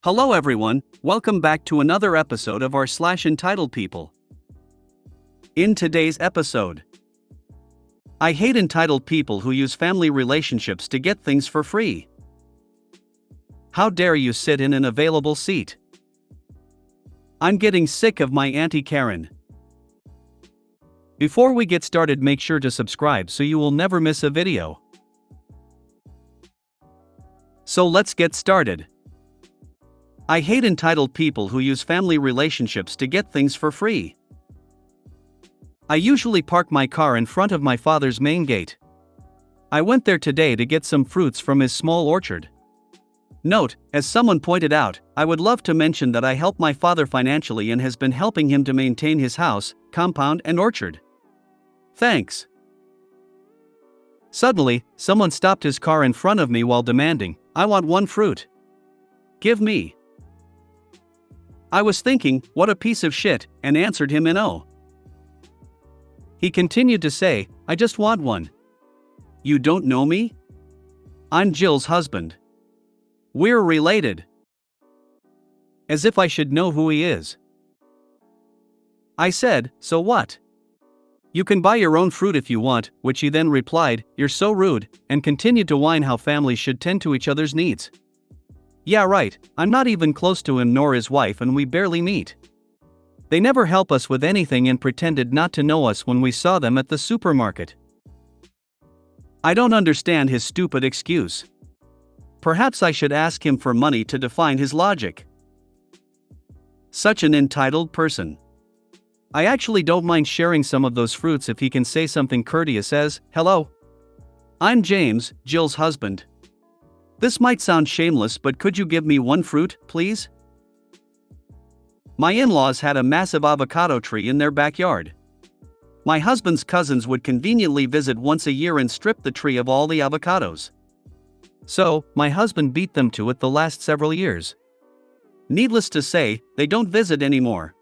Hello everyone, welcome back to another episode of our entitled people. In today's episode, I hate entitled people who use family relationships to get things for free. How dare you sit in an available seat? I'm getting sick of my Auntie Karen. Before we get started, make sure to subscribe so you will never miss a video. So let's get started. I hate entitled people who use family relationships to get things for free. I usually park my car in front of my father's main gate. I went there today to get some fruits from his small orchard. Note, as someone pointed out, I would love to mention that I help my father financially and has been helping him to maintain his house, compound, and orchard. Thanks. Suddenly, someone stopped his car in front of me while demanding, "I want one fruit. Give me." I was thinking, what a piece of shit, and answered him in "Oh." He continued to say, "I just want one. You don't know me? I'm Jill's husband. We're related." As if I should know who he is. I said, "So what? You can buy your own fruit if you want," which he then replied, "You're so rude," and continued to whine how families should tend to each other's needs. Yeah, right, I'm not even close to him nor his wife, and we barely meet. They never help us with anything and pretended not to know us when we saw them at the supermarket. I don't understand his stupid excuse. Perhaps I should ask him for money to define his logic. Such an entitled person. I actually don't mind sharing some of those fruits if he can say something courteous as, "Hello. I'm James, Jill's husband. This might sound shameless, but could you give me one fruit, please?" My in-laws had a massive avocado tree in their backyard. My husband's cousins would conveniently visit once a year and strip the tree of all the avocados. So, my husband beat them to it the last several years. Needless to say, they don't visit anymore.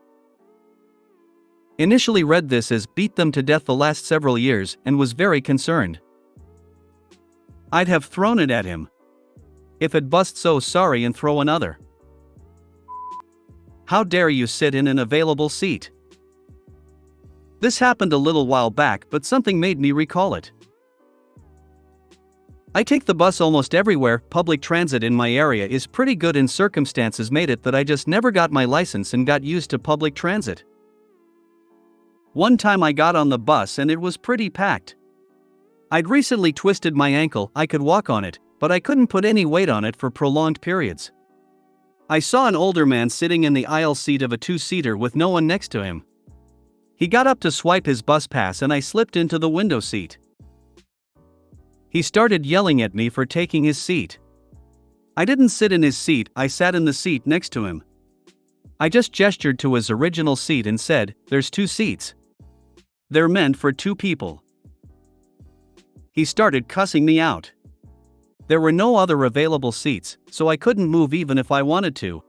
Initially read this as "beat them to death the last several years" and was very concerned. I'd have thrown it at him. If it bust, so sorry, and throw another. How dare you sit in an available seat? This happened a little while back, but something made me recall it. I take the bus almost everywhere. Public transit in my area is pretty good, and circumstances made it that I just never got my license and got used to public transit. One time I got on the bus and it was pretty packed. I'd recently twisted my ankle. I could walk on it, but I couldn't put any weight on it for prolonged periods. I saw an older man sitting in the aisle seat of a two-seater with no one next to him. He got up to swipe his bus pass and I slipped into the window seat. He started yelling at me for taking his seat. I didn't sit in his seat, I sat in the seat next to him. I just gestured to his original seat and said, "There's two seats. They're meant for two people." He started cussing me out. There were no other available seats, so I couldn't move even if I wanted to.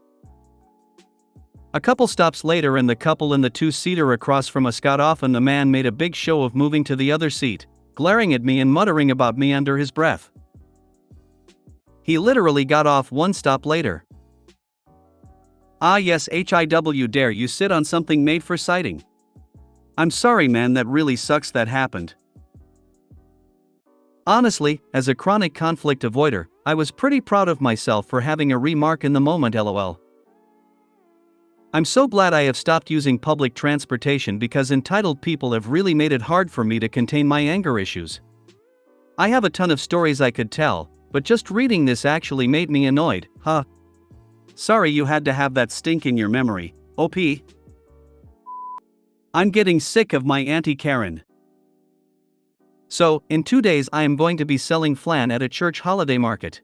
A couple stops later and the couple in the two-seater across from us got off and the man made a big show of moving to the other seat, glaring at me and muttering about me under his breath. He literally got off one stop later. Ah yes, how dare you sit on something made for sighting. I'm sorry man, that really sucks that happened. Honestly, as a chronic conflict avoider, I was pretty proud of myself for having a remark in the moment, lol. I'm so glad I have stopped using public transportation because entitled people have really made it hard for me to contain my anger issues. I have a ton of stories I could tell, but just reading this actually made me annoyed, huh? Sorry you had to have that stink in your memory, OP. I'm getting sick of my Auntie Karen. So, in 2 days I am going to be selling flan at a church holiday market.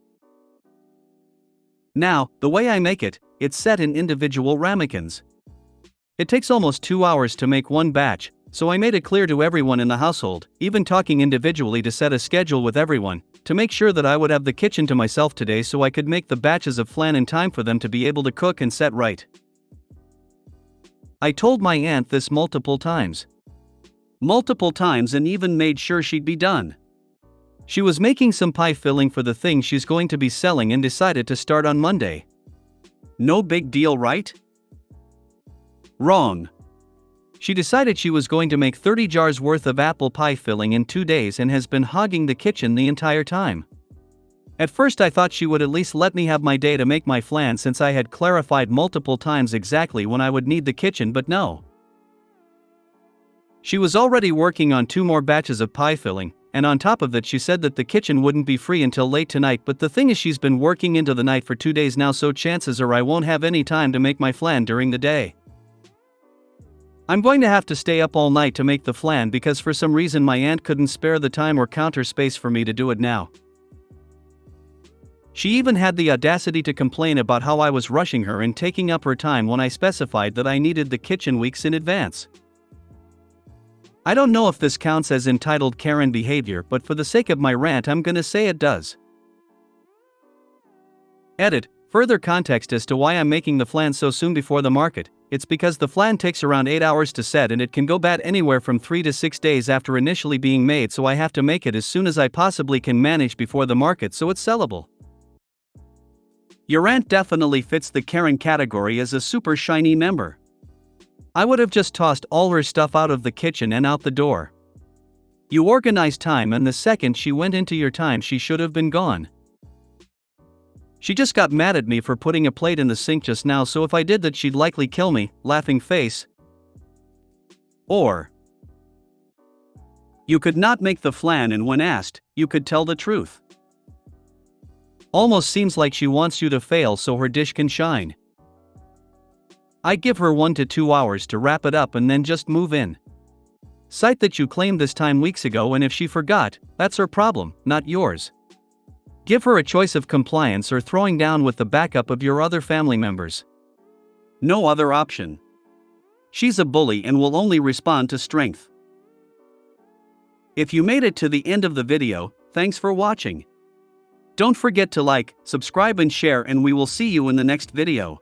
Now, the way I make it, it's set in individual ramekins. It takes almost 2 hours to make one batch, so I made it clear to everyone in the household, even talking individually to set a schedule with everyone, to make sure that I would have the kitchen to myself today so I could make the batches of flan in time for them to be able to cook and set right. I told my aunt this multiple times, and even made sure she'd be done. She was making some pie filling for the thing she's going to be selling and decided to start on Monday. No big deal, right? Wrong. She decided she was going to make 30 jars worth of apple pie filling in 2 days and has been hogging the kitchen the entire time. At first I thought she would at least let me have my day to make my flan since I had clarified multiple times exactly when I would need the kitchen, but no. She was already working on 2 more batches of pie filling, and on top of that she said that the kitchen wouldn't be free until late tonight, but the thing is she's been working into the night for 2 days now, so chances are I won't have any time to make my flan during the day. I'm going to have to stay up all night to make the flan because for some reason my aunt couldn't spare the time or counter space for me to do it now. She even had the audacity to complain about how I was rushing her and taking up her time when I specified that I needed the kitchen weeks in advance. I don't know if this counts as entitled Karen behavior, but for the sake of my rant I'm gonna say it does. Edit. Further context as to why I'm making the flan so soon before the market. It's because the flan takes around 8 hours to set and it can go bad anywhere from 3 to 6 days after initially being made, so I have to make it as soon as I possibly can manage before the market so it's sellable. Your aunt definitely fits the Karen category as a super shiny member. I would have just tossed all her stuff out of the kitchen and out the door. You organized time, and the second she went into your time she should have been gone. She just got mad at me for putting a plate in the sink just now, so if I did that she'd likely kill me, laughing face. Or you could not make the flan and when asked, you could tell the truth. Almost seems like she wants you to fail so her dish can shine. I give her 1 to 2 hours to wrap it up and then just move in. Cite that you claimed this time weeks ago, and if she forgot, that's her problem, not yours. Give her a choice of compliance or throwing down with the backup of your other family members. No other option. She's a bully and will only respond to strength. If you made it to the end of the video, thanks for watching. Don't forget to like, subscribe and share, and we will see you in the next video.